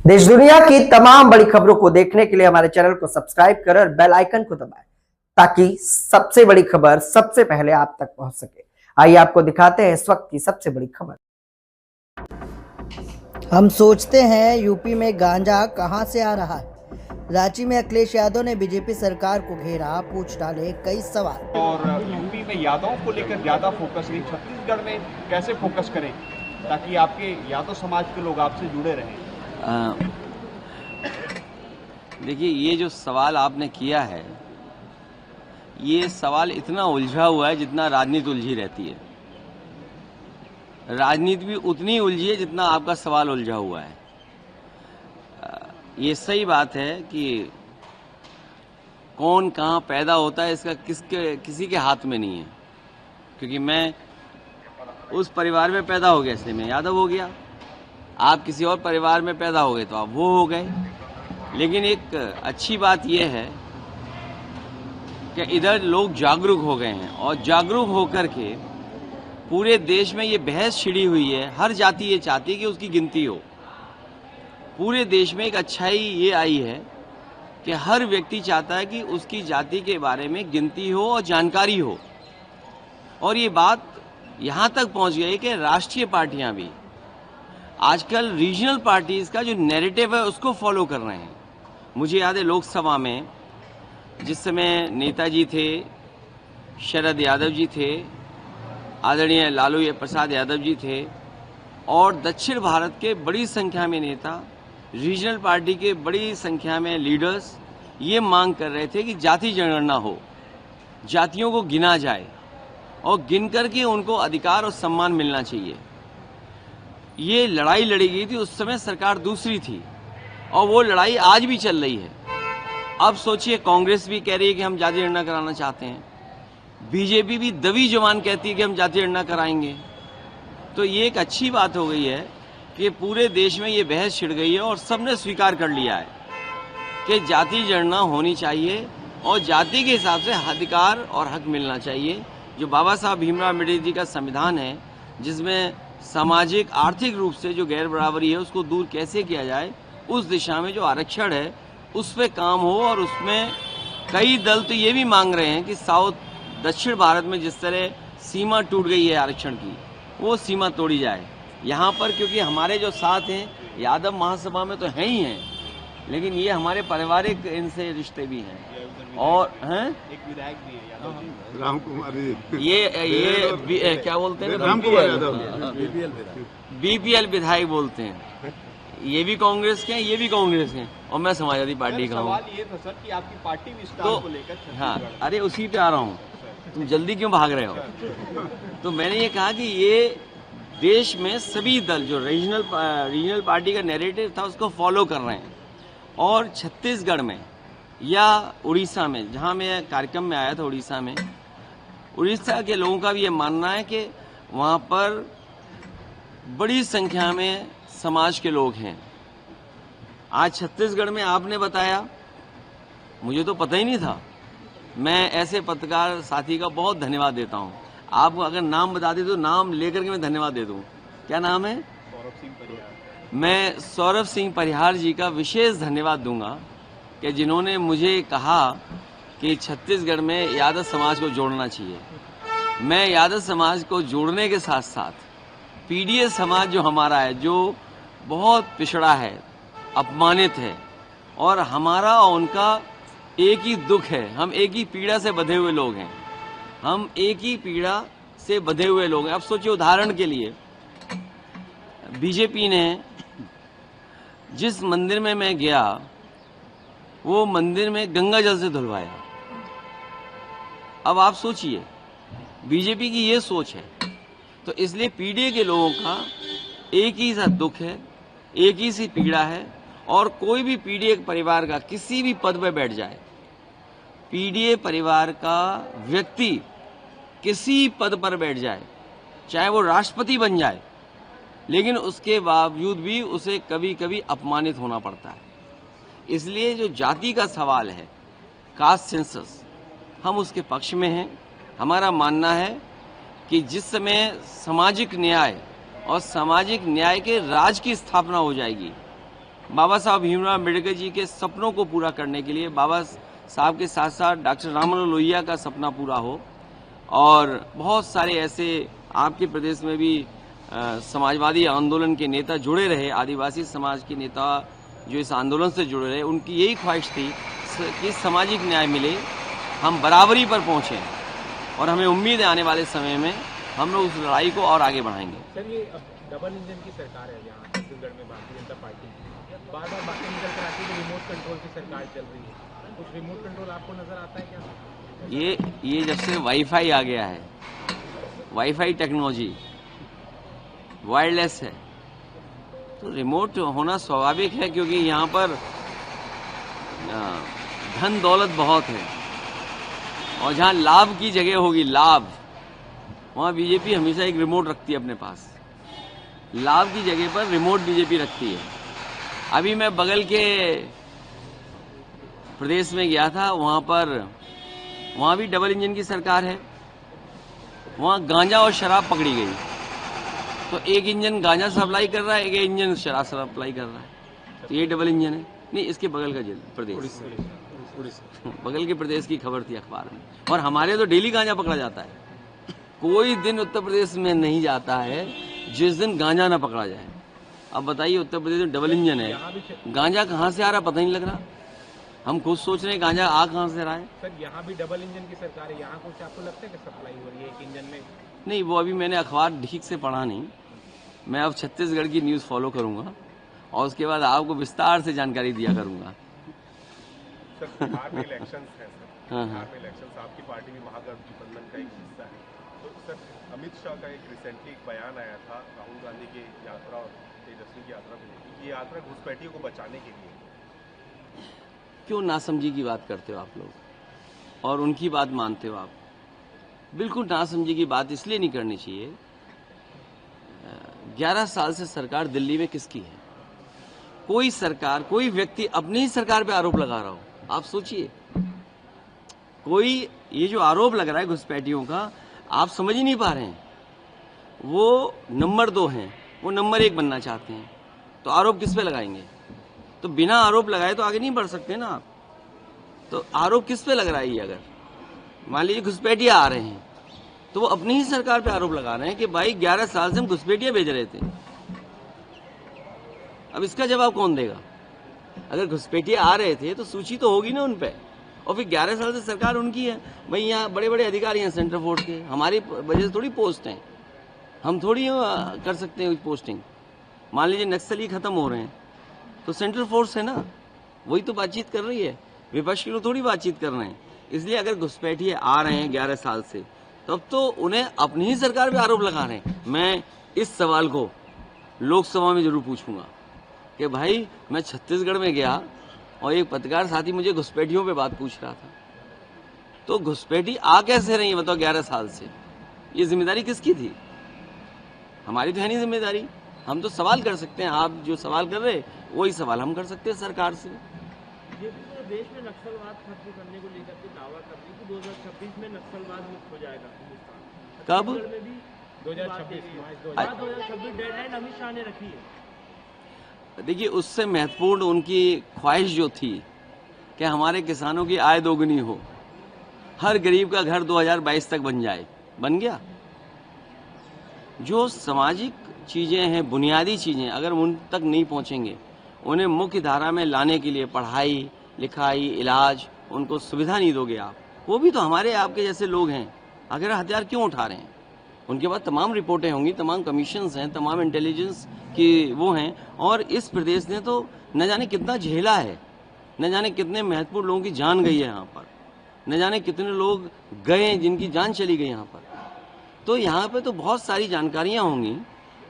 देश दुनिया की तमाम बड़ी खबरों को देखने के लिए हमारे चैनल को सब्सक्राइब करें और बेल आइकन को दबाएं ताकि सबसे बड़ी खबर सबसे पहले आप तक पहुंच सके। आइए आपको दिखाते हैं इस वक्त की सबसे बड़ी खबर। हम सोचते हैं यूपी में गांजा कहां से आ रहा है। रांची में अखिलेश यादव ने बीजेपी सरकार को घेरा, पूछ डाले कई सवाल। और यूपी में यादवों को लेकर ज्यादा फोकस नहीं, छत्तीसगढ़ में कैसे फोकस करें ताकि आपके यादव समाज के लोग आपसे जुड़े रहें। देखिए, ये जो सवाल आपने किया है, ये सवाल इतना उलझा हुआ है जितना राजनीति उलझी रहती है। राजनीति भी उतनी उलझी है जितना आपका सवाल उलझा हुआ है। ये सही बात है कि कौन कहाँ पैदा होता है इसका किसी के हाथ में नहीं है, क्योंकि मैं उस परिवार में पैदा हो गया इसलिए मैं यादव हो गया। आप किसी और परिवार में पैदा हो गए तो आप वो हो गए। लेकिन एक अच्छी बात यह है कि इधर लोग जागरूक हो गए हैं और जागरूक होकर के पूरे देश में ये बहस छिड़ी हुई है। हर जाति ये चाहती है कि उसकी गिनती हो। पूरे देश में एक अच्छाई ये आई है कि हर व्यक्ति चाहता है कि उसकी जाति के बारे में गिनती हो और जानकारी हो। और ये बात यहाँ तक पहुँच गई कि राष्ट्रीय पार्टियां भी आजकल रीजनल पार्टीज का जो नैरेटिव है उसको फॉलो कर रहे हैं। मुझे याद है लोकसभा में जिस समय नेताजी थे, शरद यादव जी थे, आदरणीय लालू प्रसाद यादव जी थे और दक्षिण भारत के बड़ी संख्या में नेता, रीजनल पार्टी के बड़ी संख्या में लीडर्स ये मांग कर रहे थे कि जाति जनगणना हो, जातियों को गिना जाए और गिन करके उनको अधिकार और सम्मान मिलना चाहिए। ये लड़ाई लड़ी गई थी, उस समय सरकार दूसरी थी और वो लड़ाई आज भी चल रही है। अब सोचिए, कांग्रेस भी कह रही है कि हम जाति जनगणना कराना चाहते हैं, बीजेपी भी दबी जुबान कहती है कि हम जाति जनगणना कराएंगे। तो ये एक अच्छी बात हो गई है कि पूरे देश में ये बहस छिड़ गई है और सबने स्वीकार कर लिया है कि जाति जनगणना होनी चाहिए और जाति के हिसाब से अधिकार और हक मिलना चाहिए। जो बाबा साहब भीमराव अम्बेडकर जी का संविधान है, जिसमें सामाजिक आर्थिक रूप से जो गैर बराबरी है उसको दूर कैसे किया जाए, उस दिशा में जो आरक्षण है उस पर काम हो। और उसमें कई दल तो ये भी मांग रहे हैं कि दक्षिण भारत में जिस तरह सीमा टूट गई है आरक्षण की, वो सीमा तोड़ी जाए यहाँ पर। क्योंकि हमारे जो साथ हैं यादव महासभा में तो हैं ही हैं, लेकिन ये हमारे पारिवारिक इनसे रिश्ते भी हैं। और हैं एक विधायक भी है यादव जी, राम कुमार, ये क्या बोलते हैं, राम कुमार यादव, बीपीएल विधायक बोलते हैं। ये भी कांग्रेस के हैं, ये भी कांग्रेस के हैं और मैं समाजवादी पार्टी का हूँ। सवाल ये था सर कि आपकी पार्टी विस्तार तो को लेकर हाँ, अरे उसी पे आ रहा हूँ, तुम जल्दी क्यों भाग रहे हो। तो मैंने ये कहा कि ये देश में सभी दल जो रीजनल पार्टी का नैरेटिव था उसको फॉलो कर रहे हैं। और छत्तीसगढ़ में या उड़ीसा में, जहाँ मैं कार्यक्रम में आया था उड़ीसा में, उड़ीसा के लोगों का भी ये मानना है कि वहाँ पर बड़ी संख्या में समाज के लोग हैं। आज छत्तीसगढ़ में आपने बताया, मुझे तो पता ही नहीं था। मैं ऐसे पत्रकार साथी का बहुत धन्यवाद देता हूँ। आप अगर नाम बता दें तो नाम लेकर के मैं धन्यवाद दे दूँ। क्या नाम है? सौरभ सिंह परिहार। मैं सौरभ सिंह परिहार जी का विशेष धन्यवाद दूंगा कि जिन्होंने मुझे कहा कि छत्तीसगढ़ में यादव समाज को जोड़ना चाहिए। मैं यादव समाज को जोड़ने के साथ साथ पीडीएस समाज जो हमारा है, जो बहुत पिछड़ा है, अपमानित है, और हमारा और उनका एक ही दुख है। हम एक ही पीड़ा से बंधे हुए लोग हैं, हम एक ही पीड़ा से बंधे हुए लोग हैं। अब सोचिए, उदाहरण के लिए बीजेपी ने जिस मंदिर में मैं गया, वो मंदिर में गंगा जल से धुलवाया। अब आप सोचिए, बीजेपी की ये सोच है। तो इसलिए पीडीए के लोगों का एक ही सा दुख है, एक ही सी पीड़ा है। और कोई भी पीडीए परिवार का किसी भी पद पर बैठ जाए, पीडीए परिवार का व्यक्ति किसी पद पर बैठ जाए, चाहे वो राष्ट्रपति बन जाए, लेकिन उसके बावजूद भी उसे कभी कभी अपमानित होना पड़ता है। इसलिए जो जाति का सवाल है, कास्ट सेंसस, हम उसके पक्ष में हैं। हमारा मानना है कि जिस समय सामाजिक न्याय और सामाजिक न्याय के राज की स्थापना हो जाएगी, बाबा साहब भीमराव अम्बेडकर जी के सपनों को पूरा करने के लिए, बाबा साहब के साथ साथ डॉक्टर राममनोहर लोहिया का सपना पूरा हो, और बहुत सारे ऐसे आपके प्रदेश में भी समाजवादी आंदोलन के नेता जुड़े रहे, आदिवासी समाज के नेता जो इस आंदोलन से जुड़े रहे, उनकी यही ख्वाहिश थी कि सामाजिक न्याय मिले, हम बराबरी पर पहुंचे, और हमें उम्मीद है आने वाले समय में हम लोग उस लड़ाई को और आगे बढ़ाएंगे। सर, ये डबल इंजन की सरकार है यहाँ छत्तीसगढ़ में, भारतीय जनता पार्टी बार बार बातें निकल कर आती है कि रिमोट कंट्रोल की सरकार चल रही है, कुछ रिमोट कंट्रोल आपको नजर आता है क्या? ये जब से वाईफाई आ गया है, वाईफाई टेक्नोलॉजी वायरलेस है, तो रिमोट होना स्वाभाविक है, क्योंकि यहाँ पर धन दौलत बहुत है, और जहाँ लाभ की जगह होगी, लाभ, वहाँ बीजेपी हमेशा एक रिमोट रखती है अपने पास। लाभ की जगह पर रिमोट बीजेपी रखती है। अभी मैं बगल के प्रदेश में गया था, वहाँ भी डबल इंजन की सरकार है, वहाँ गांजा और शराब पकड़ी गई, तो एक इंजन गांजा सप्लाई कर रहा है, एक इंजन शराब सप्लाई कर रहा है, तो ये डबल इंजन है। नहीं, इसके बगल का प्रदेश, बगल के प्रदेश की खबर थी अखबार में, और हमारे तो डेली गांजा पकड़ा जाता है। कोई दिन उत्तर प्रदेश में नहीं जाता है जिस दिन गांजा ना पकड़ा जाए। अब बताइए, उत्तर प्रदेश में डबल इंजन है, गांजा कहाँ से आ रहा पता नहीं लग रहा। हम खुद सोच रहे हैं गांजा आ कहाँ से रहा है। सर, यहाँ भी डबल इंजन की सरकार है, यहाँ कुछ आपको लगता है कि सप्लाई हो रही है एक इंजन में? नहीं, वो अभी मैंने अखबार ठीक से पढ़ा नहीं, मैं अब छत्तीसगढ़ की न्यूज़ फॉलो करूंगा और उसके बाद आपको विस्तार से जानकारी दिया करूंगा। सर, बिहार में इलेक्शंस हैं सर, हाँ, बिहार में इलेक्शंस, आपकी पार्टी भी महागठबंधन का एक हिस्सा है, तो सर अमित शाह का एक रिसेंटली एक बयान आया था राहुल गांधी की यात्रा और तेजस्वी की यात्रा को लेकर, ये यात्रा घुसपैठियों को बचाने के लिए। क्यों नासमझी की बात करते हो आप लोग और उनकी बात मानते हो आप? बिल्कुल नासमझी की बात इसलिए नहीं करनी चाहिए। 11 साल से सरकार दिल्ली में किसकी है? कोई सरकार, कोई व्यक्ति अपनी ही सरकार पे आरोप लगा रहा हो, आप सोचिए। कोई ये जो आरोप लग रहा है घुसपैठियों का, आप समझ ही नहीं पा रहे हैं। वो नंबर 2 हैं, वो नंबर 1 बनना चाहते हैं, तो आरोप किस पे लगाएंगे? तो बिना आरोप लगाए तो आगे नहीं बढ़ सकते ना आप। तो आरोप किस पे लग रहा है? ये अगर मान लीजिए घुसपैठिया आ रहे हैं, तो वो अपनी ही सरकार पे आरोप लगा रहे हैं कि भाई 11 साल से हम घुसपैठिया भेज रहे थे। अब इसका जवाब कौन देगा? अगर घुसपैठिया आ रहे थे तो सूची तो होगी ना उन पे, और फिर 11 साल से सरकार उनकी है। भाई यहाँ बड़े बड़े अधिकारी हैं सेंट्रल फोर्स के, हमारी वजह से थोड़ी पोस्ट हैं, हम थोड़ी कर सकते हैं पोस्टिंग। मान लीजिए नक्सली खत्म हो रहे हैं तो सेंट्रल फोर्स है ना, वही तो बातचीत कर रही है, विपक्ष के लोग थोड़ी बातचीत कर रहे हैं। इसलिए अगर घुसपैठिए आ रहे हैं 11 साल से, तब तो उन्हें अपनी ही सरकार पे आरोप लगा रहे हैं। मैं इस सवाल को लोकसभा में जरूर पूछूंगा कि भाई मैं छत्तीसगढ़ में गया और एक पत्रकार साथी मुझे घुसपैठियों पे बात पूछ रहा था, तो घुसपैठी आ कैसे रही है बताओ 11 साल से? ये जिम्मेदारी किसकी थी? हमारी तो है नहीं जिम्मेदारी। हम तो सवाल कर सकते हैं, आप जो सवाल कर रहे वही सवाल हम कर सकते हैं सरकार से। ये पूरे देश में नक्सलवाद खत्म करने को लेकर के दावा कर रही है कि 2026 में नक्सलवाद मुक्त हो जाएगा हिंदुस्तान। कब? छत्तीसगढ़ में भी 2026 डेडलाइन अमित शाह ने रखी है। देखिए, उससे महत्वपूर्ण उनकी ख्वाहिश जो थी कि हमारे किसानों की आय दोगुनी हो, हर गरीब का घर 2022 तक बन जाए, बन गया। जो सामाजिक चीजें हैं, बुनियादी चीजें अगर उन तक नहीं पहुंचेंगे, उन्हें मुख्य धारा में लाने के लिए पढ़ाई लिखाई इलाज उनको सुविधा नहीं दोगे आप, वो भी तो हमारे आपके जैसे लोग हैं। अगर हथियार क्यों उठा रहे हैं? उनके पास तमाम रिपोर्टें होंगी, तमाम कमीशंस हैं, तमाम इंटेलिजेंस की वो हैं, और इस प्रदेश ने तो न जाने कितना झेला है, न जाने कितने महत्वपूर्ण लोगों की जान गई है यहाँ पर, न जाने कितने लोग गए जिनकी जान चली गई यहाँ पर। तो यहाँ पे तो बहुत सारी जानकारियाँ होंगी,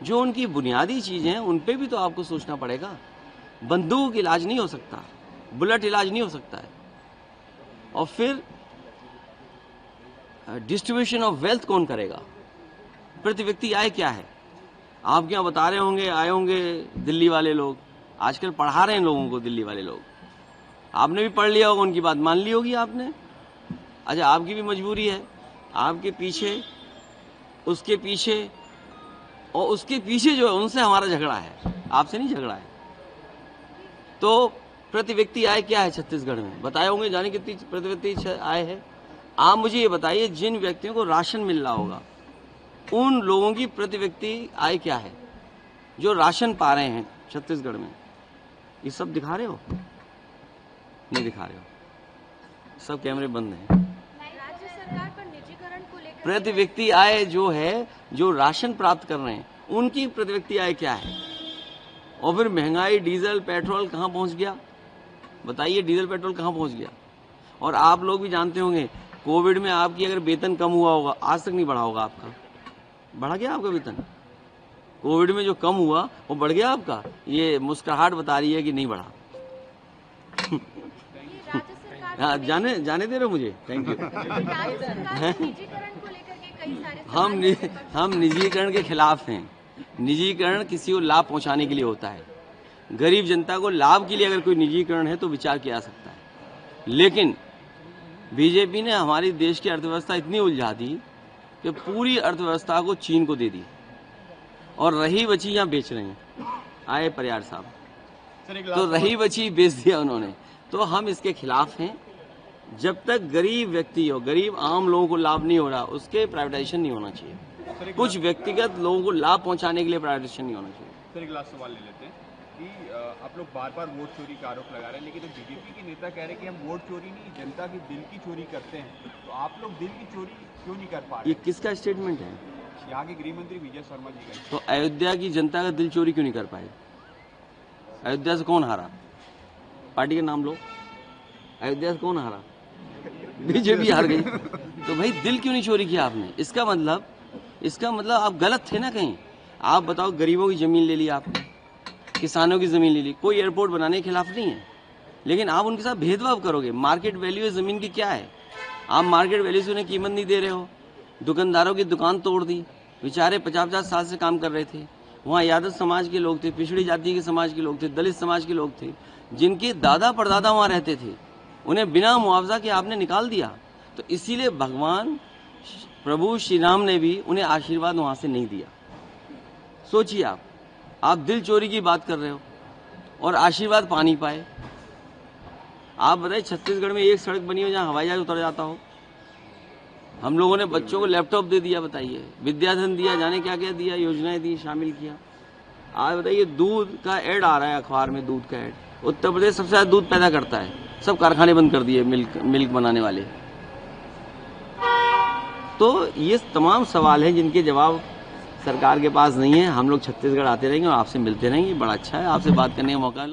जो उनकी बुनियादी चीजें हैं उन पे भी तो आपको सोचना पड़ेगा। बंदूक इलाज नहीं हो सकता, बुलेट इलाज नहीं हो सकता है। और फिर डिस्ट्रीब्यूशन ऑफ वेल्थ कौन करेगा? प्रति व्यक्ति आय क्या है? आप क्या बता रहे होंगे, आए होंगे दिल्ली वाले लोग, आजकल पढ़ा रहे हैं लोगों को दिल्ली वाले लोग, आपने भी पढ़ लिया होगा, उनकी बात मान ली होगी आपने। अच्छा, आपकी भी मजबूरी है, आपके पीछे, उसके पीछे और उसके पीछे जो है उनसे हमारा झगड़ा है, आपसे नहीं झगड़ा है। तो प्रति व्यक्ति आय क्या है छत्तीसगढ़ में? बताए होंगे, जाने कितनी प्रति व्यक्ति आय है? आप मुझे ये बताइए, जिन व्यक्तियों को राशन मिल रहा होगा उन लोगों की प्रति व्यक्ति आय क्या है जो राशन पा रहे हैं छत्तीसगढ़ में? ये सब दिखा रहे हो? नहीं दिखा रहे हो, सब कैमरे बंद हैं। राज्य सरकार पर निजीकरण को लेकर प्रति व्यक्ति आय जो है, जो राशन प्राप्त कर रहे हैं उनकी प्रति व्यक्ति आय क्या है? और फिर महंगाई, डीजल पेट्रोल कहाँ पहुंच गया? बताइए, डीजल पेट्रोल कहाँ पहुंच गया? और आप लोग भी जानते होंगे, कोविड में आपकी अगर वेतन कम हुआ होगा, आज तक नहीं बढ़ा होगा आपका। बढ़ा गया आपका वेतन? कोविड में जो कम हुआ वो बढ़ गया आपका? ये मुस्कुराहट बता रही है कि नहीं बढ़ा। राज्य सरकार हाँ, जाने दे रहे हो मुझे? Thank you. राज्य सरकार पर निजीकरण को लेकर के कई सारे हम निजीकरण के खिलाफ हैं। निजीकरण किसी को लाभ पहुंचाने के लिए होता है। गरीब जनता को लाभ के लिए अगर कोई निजीकरण है तो विचार किया जा सकता है, लेकिन बीजेपी ने हमारी देश की अर्थव्यवस्था इतनी उलझा दी कि पूरी अर्थव्यवस्था को चीन को दे दी और रही बची यहाँ बेच रहे हैं। आए परियार साहब, तो रही बची बेच दिया उन्होंने। तो हम इसके खिलाफ हैं। जब तक गरीब व्यक्ति हो, गरीब आम लोगों को लाभ नहीं हो रहा, उसके प्राइवेटाइजेशन नहीं होना चाहिए। कुछ व्यक्तिगत लोगों को लाभ पहुंचाने के लिए प्राइवेटाइजेशन नहीं होना चाहिए। सर एक लास्ट सवाल ले लेते हैं कि आप लोग बार बार वोट चोरी का आरोप लगा रहे हैं, लेकिन तो बीजेपी के नेता कह रहे हैं कि हम वोट चोरी नहीं, जनता की दिल की चोरी करते हैं। तो आप लोग दिल की चोरी क्यों नहीं कर पा रहे? ये किसका स्टेटमेंट है? यहाँ के गृह मंत्री विजय शर्मा जी का। तो अयोध्या की जनता का दिल चोरी क्यों नहीं कर पाए? अयोध्या से कौन हारा? पार्टी का नाम लो। अयोध्या से कौन हारा? बीजेपी हार गई। तो भाई दिल क्यों नहीं चोरी किया आपने? इसका मतलब आप गलत थे ना कहीं। आप बताओ, गरीबों की जमीन ले ली आपने, किसानों की जमीन ले ली। कोई एयरपोर्ट बनाने के खिलाफ नहीं है, लेकिन आप उनके साथ भेदभाव करोगे। मार्केट वैल्यू जमीन की क्या है? आप मार्केट वैल्यू से उन्हें कीमत नहीं दे रहे हो। दुकानदारों की दुकान तोड़ दी, बेचारे 50-50 साल से काम कर रहे थे। वहाँ यादव समाज के लोग थे, पिछड़ी जाति के समाज के लोग थे, दलित समाज के लोग थे, जिनके दादा परदादा वहाँ रहते थे। उन्हें बिना मुआवजा के आपने निकाल दिया। तो इसीलिए भगवान प्रभु श्री राम ने भी उन्हें आशीर्वाद वहां से नहीं दिया। सोचिए, आप दिल चोरी की बात कर रहे हो और आशीर्वाद पा नहीं पाए। आप बताइए, छत्तीसगढ़ में एक सड़क बनी हो जहां हवाई जहाज उतर जाता हो। हम लोगों ने बच्चों को लैपटॉप दे दिया, बताइए, विद्याधन दिया, जाने क्या क्या दिया, योजनाएं दी, शामिल किया। आज बताइए, दूध का ऐड आ रहा है अखबार में, दूध का ऐड। उत्तर प्रदेश सबसे ज्यादा दूध पैदा करता है, सब कारखाने बंद कर दिए मिल्क बनाने वाले। तो ये तमाम सवाल हैं जिनके जवाब सरकार के पास नहीं है। हम लोग छत्तीसगढ़ आते रहेंगे और आपसे मिलते रहेंगे। बड़ा अच्छा है, आपसे बात करने का मौका मिला।